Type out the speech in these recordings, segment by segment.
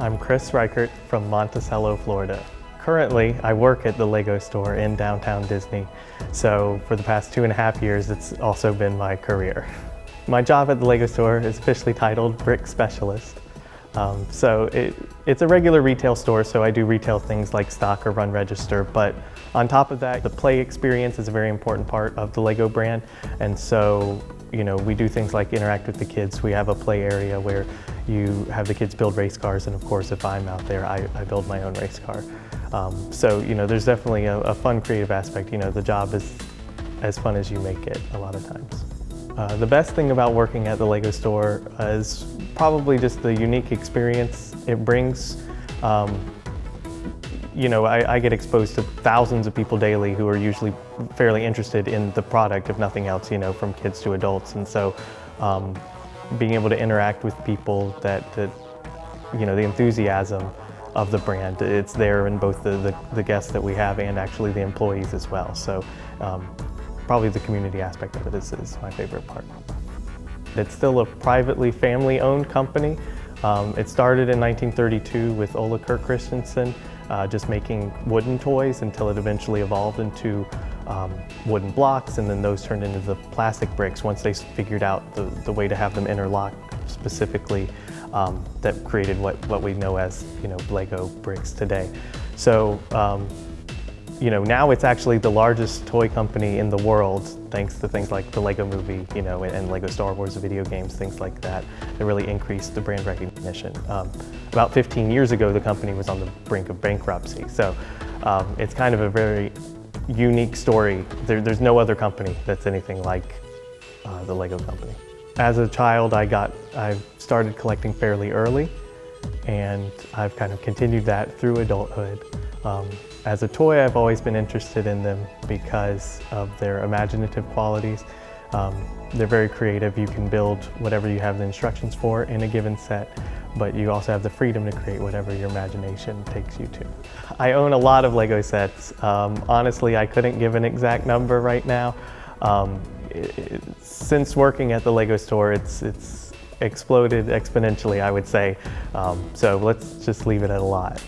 I'm Chris Reichert from Monticello, Florida. Currently, I work at the LEGO store in downtown Disney, so for the past 2.5 years, it's also been my career. My job at the LEGO store is officially titled Brick Specialist. It's a regular retail store, so I do retail things like stock or run register, but on top of that, the play experience is a very important part of the LEGO brand, and so we do things like interact with the kids. We have a play area where you have the kids build race cars, and of course, if I'm out there, I build my own race car. There's definitely a fun, creative aspect. The job is as fun as you make it a lot of times. The best thing about working at the LEGO store is probably just the unique experience it brings. I get exposed to thousands of people daily who are usually fairly interested in the product, if nothing else, from kids to adults. And so being able to interact with people the enthusiasm of the brand, it's there in both the guests that we have and actually the employees as well. So probably the community aspect of it is my favorite part. It's still a privately family-owned company. It started in 1932 with Ole Kirk Christensen, just making wooden toys until it eventually evolved into wooden blocks, and then those turned into the plastic bricks once they figured out the way to have them interlock specifically, that created what we know as LEGO bricks today. So now it's actually the largest toy company in the world, thanks to things like the LEGO Movie, and LEGO Star Wars video games, things like that really increased the brand recognition. About 15 years ago, the company was on the brink of bankruptcy, so it's kind of a very unique story. There's no other company that's anything like the LEGO company. As a child, I started collecting fairly early, and I've kind of continued that through adulthood. As a toy, I've always been interested in them because of their imaginative qualities. They're very creative. You can build whatever you have the instructions for in a given set, but you also have the freedom to create whatever your imagination takes you to. I own a lot of LEGO sets. Honestly, I couldn't give an exact number right now. Since working at the LEGO store, it's exploded exponentially, I would say. So let's just leave it at a lot.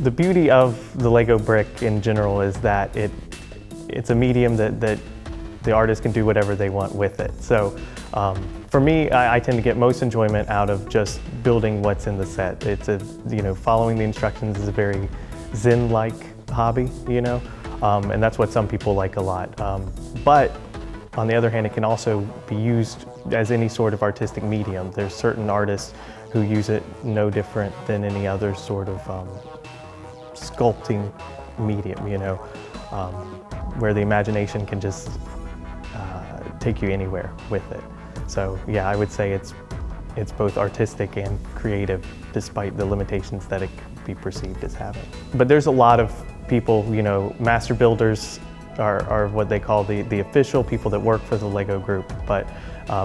The beauty of the LEGO brick in general is that it's a medium that the artist can do whatever they want with it. So for me, I tend to get most enjoyment out of just building what's in the set. It's following the instructions is a very zen-like hobby, and that's what some people like a lot. But on the other hand, it can also be used as any sort of artistic medium. There's certain artists who use it no different than any other sort of sculpting medium, where the imagination can just take you anywhere with it. So yeah, I would say it's both artistic and creative, despite the limitations that it could be perceived as having. But there's a lot of people, master builders are what they call the official people that work for the LEGO group, but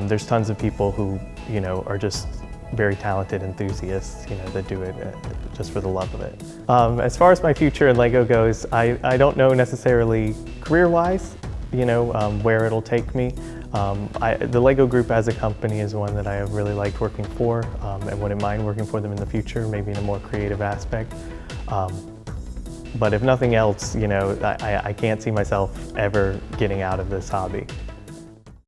there's tons of people who are just very talented enthusiasts, that do it just for the love of it. As far as my future in LEGO goes, I don't know necessarily career-wise, where it'll take me. The LEGO Group as a company is one that I have really liked working for, and wouldn't mind working for them in the future, maybe in a more creative aspect. But if nothing else, I can't see myself ever getting out of this hobby.